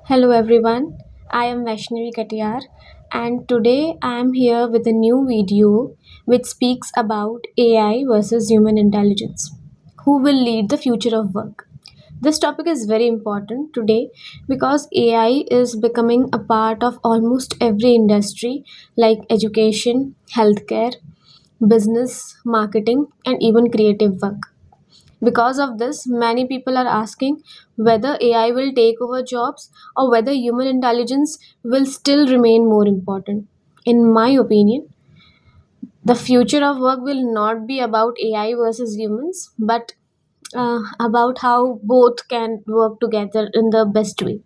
Hello everyone, I am Vaishnavi Katiyar and today I am here with a new video which speaks about AI versus human intelligence. Who will lead the future of work? This topic is very important today because AI is becoming a part of almost every industry like education, healthcare, business, marketing, and even creative work. Because of this, many people are asking whether AI will take over jobs or whether human intelligence will still remain more important. In my opinion, the future of work will not be about AI versus humans, but about how both can work together in the best way.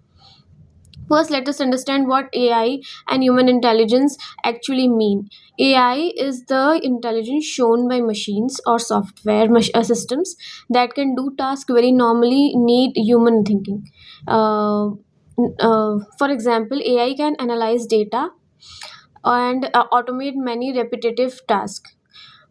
First, let us understand what AI and human intelligence actually mean. AI is the intelligence shown by machines or software systems that can do tasks very normally need human thinking. Uh, for example, AI can analyze data and automate many repetitive tasks.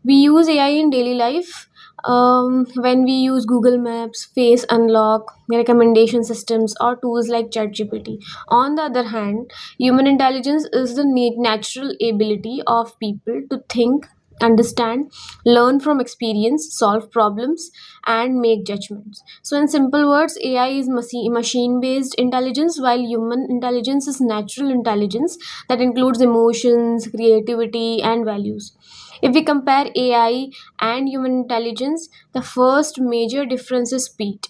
We use AI in daily life when we use Google Maps, Face Unlock, recommendation systems, or tools like ChatGPT. On the other hand, human intelligence is the natural ability of people to think, understand, learn from experience, solve problems, and make judgments. So, in simple words, AI is machine based intelligence, while human intelligence is natural intelligence that includes emotions, creativity, and values. If we compare AI and human intelligence, the first major difference is speed.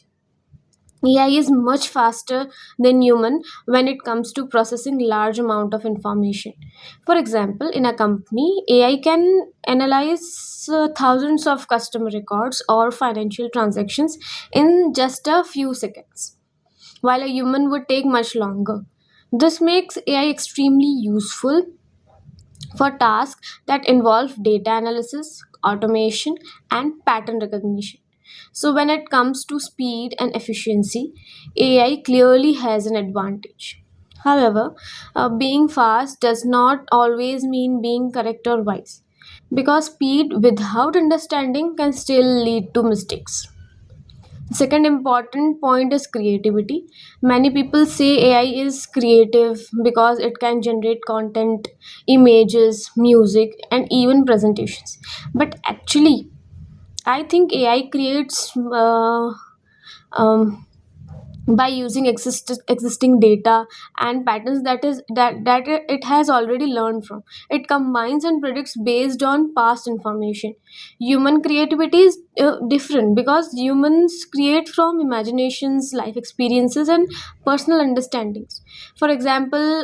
AI is much faster than human when it comes to processing large amount of information. For example, in a company, AI can analyze thousands of customer records or financial transactions in just a few seconds, while a human would take much longer. This makes AI extremely useful for tasks that involve data analysis, automation, and pattern recognition. So, when it comes to speed and efficiency, AI clearly has an advantage. However, being fast does not always mean being correct or wise, because speed without understanding can still lead to mistakes. Second important point is creativity. Many people say AI is creative because it can generate content, images, music, and even presentations. But actually, I think AI creates um, by using existing data and patterns that it has already learned from. It combines and predicts based on past information. Human creativity is different because humans create from imaginations, life experiences, and personal understandings. For example,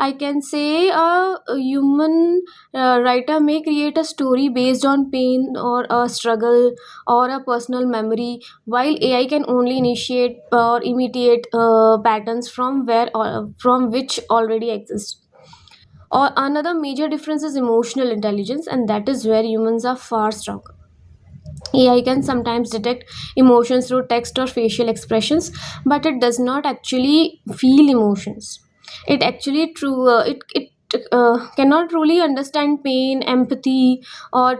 I can say a human writer may create a story based on pain or a struggle or a personal memory, while AI can only initiate or imitate patterns from which already exist. Or another major difference is emotional intelligence, and that is where humans are far stronger. AI can sometimes detect emotions through text or facial expressions, but it does not actually feel emotions. It actually true it cannot truly understand pain, empathy, or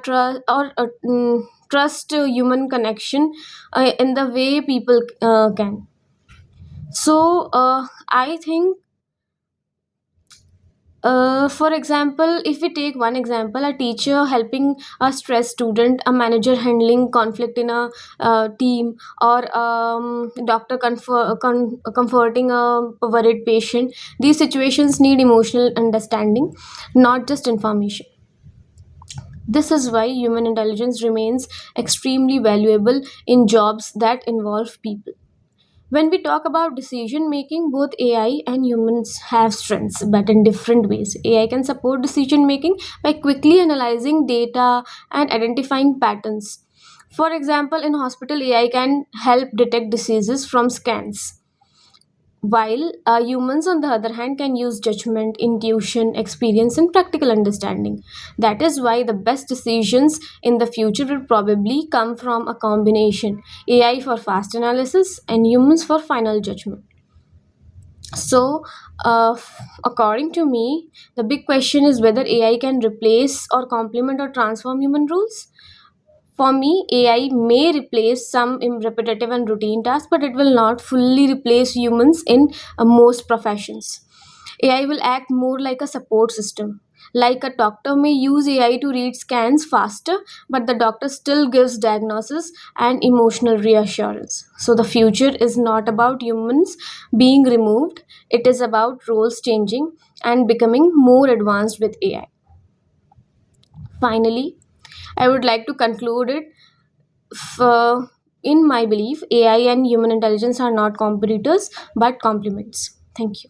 trust human connection in the way people can. So I think for example, if we take one example, a teacher helping a stressed student, a manager handling conflict in a team, or doctor comforting a worried patient, these situations need emotional understanding, not just information. This is why human intelligence remains extremely valuable in jobs that involve people. When we talk about decision making, both AI and humans have strengths, but in different ways. AI can support decision making by quickly analyzing data and identifying patterns. For example, in hospital, AI can help detect diseases from scans, while humans, on the other hand, can use judgment, intuition, experience, and practical understanding. That is why the best decisions in the future will probably come from a combination: AI for fast analysis and humans for final judgment. So, according to me, the big question is whether AI can replace or complement or transform human roles. For me, AI may replace some repetitive and routine tasks, but it will not fully replace humans in most professions. AI will act more like a support system. Like a doctor may use AI to read scans faster, but the doctor still gives diagnosis and emotional reassurance. So the future is not about humans being removed, it is about roles changing and becoming more advanced with AI. Finally, I would like to conclude it. In my belief, AI and human intelligence are not competitors but complements. Thank you.